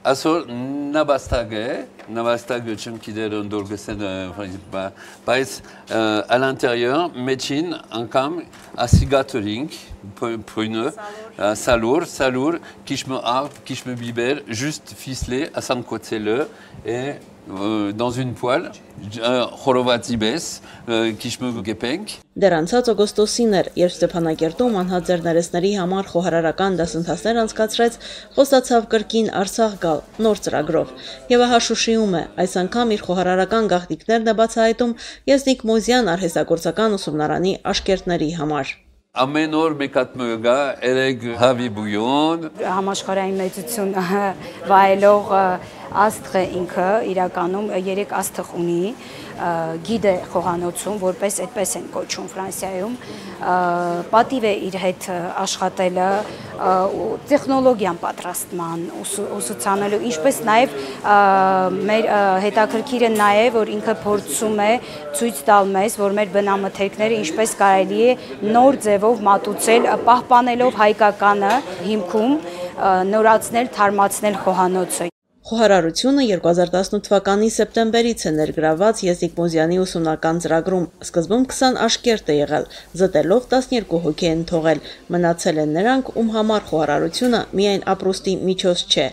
Այսօր նավաստագը չմքիդերն դորգսեն բայց à l'intérieur մեջին անգամ ասիգատորինգ պրույնը սալուր քիչմը արդ քիչմը բիբեր juste ficelé à s'encotser-le et dans une poêle խորովածիբես քիչմը գեփենք Դեռ անցած օգոստոսին էր, երբ Ստեփանակերտում անհաձեր ներեցների համար խոհարարական դասընթացներ անցկացրեց, խոստացավ կրկին Արցախ գալ նոր ծրագրով։ Եվ ահա Շուշիում է, այս անգամ իր խոհարարական գաղտնիքներն է բացահայտում Եզնիկ Մոզյան արհեստագործական ուսումնարանի աշկերտների համար։ Ամեն օր մեկ հատ մգա երեք հավի բույոն Համաշխարհային մեծություն վայելող աստղը ինքը իրականում 3 աստղ ունի գիդե խոհանոցում որպես այդպես են կոչում Ֆրանսիայում պատիվ է իր հետ աշխատելը տեխնոլոգիան պատրաստման ուսուցանելու ինչպես նաև մեր հետաքրքիրը նաև որ ինքը փորձում է ցույց տալ մեզ որ մեր բնամթերքները ինչպես կարելի է նոր ձևով մատուցել պահպանելով հայկականը հիմքում նորացնել թարմացնել խոհանոցը Խոհարարությունը 2018 թվականի սեպտեմբերից է ներգրաված Եզնիկ Մոզյանի ուսումնական ծրագրում, սկզբում 20 աշկերտ է եղել, զտելով 12 հոգի են թողել, մնացել են նրանք, ում համար խոհարարությունը միայն ապրուստի միջոց չէ։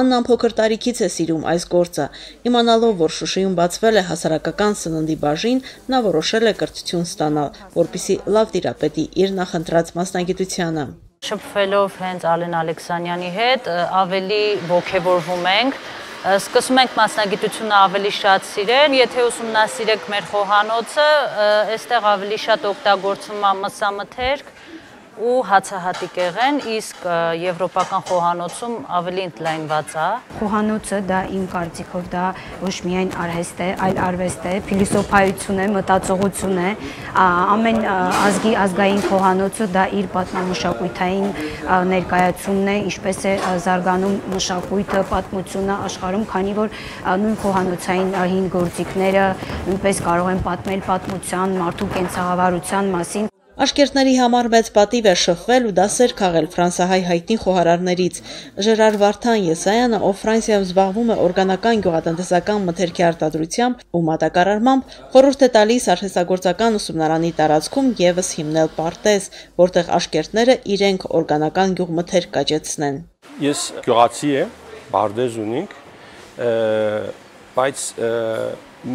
Աննան փոքր տարիքից է սիրում այս գործը, իմանալով, որ Շուշիում բացվել է հասարակական սննդի բաժին, նա որոշել է կրթություն ստանալ, որպեսզի լավ տիրապետի իր նախընտրած մասնագիտությանը։ Շփվելով հենց Ալեն Ալեքսանյանի հետ ավելի ոգևորվում ենք, սկսում ենք մասնագիտությունը ավելի շատ սիրել, եթե ուսումնասիրեք մեր խոհանոցը, այստեղ ավելի շատ օգտագործվում է մսամթերք ու հացահատիկեղեն, իսկ եվրոպական խոհանոցում ավելի ընդլայնված է։ Խոհանոցը դա իմ կարծիքով դա ոչ միայն արհեստ է, այլ արվեստ է, փիլիսոփայություն է, մտածողություն է, ամեն ազգի ազգային խոհանոցը դա իր պատմամշակութային ներկայացումն է, ինչպես է զարգանում մշակույթը, պատմությունը աշխարհում, քանի որ նույն խոհանոցային հին գործիքները նույնպես կարող են պատմել պատմության, մարդու կենցաղավարության մասին։ Աշկերտների համար մեծ պատիվ է շփվել ու դասեր քաղել ֆրանսահայ հայտնի խոհարարներից։ Ժերար Վարդան Եսայանը, ով Ֆրանսիայում զբաղվում է օրգանական գյուղատնտեսական մթերքի արտադրությամբ ու մատակարարմամբ, խորհուրդ է տալիս արհեստագործական ուսումնարանի տարածքում ևս հիմնել պարտեզ, որտեղ աշկերտները իրենք օրգանական գյուղմթերք կաճեցնեն։ Ես գյուղացի եմ, բարդեզ ունենք, բայց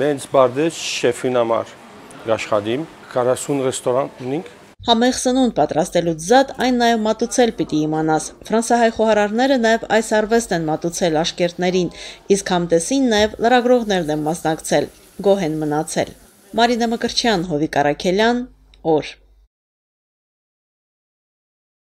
մենք բարդեզ շեֆին համար աշխատիմ, 40 ռեստորան ունենք։ Համեղ սնունդ պատրաստելուց զատ այն նաև մատուցել պիտի իմանաս։ Ֆրանսահայ խոհարարները նաև այս արվեստ են մատուցել աշկերտներին, իսկ համտեսին նաև լրագրողներն են մասնակցել, գոհ են մնացել։ Մարինա Մկրտչյան, Հովիկ Արաքելյան, օր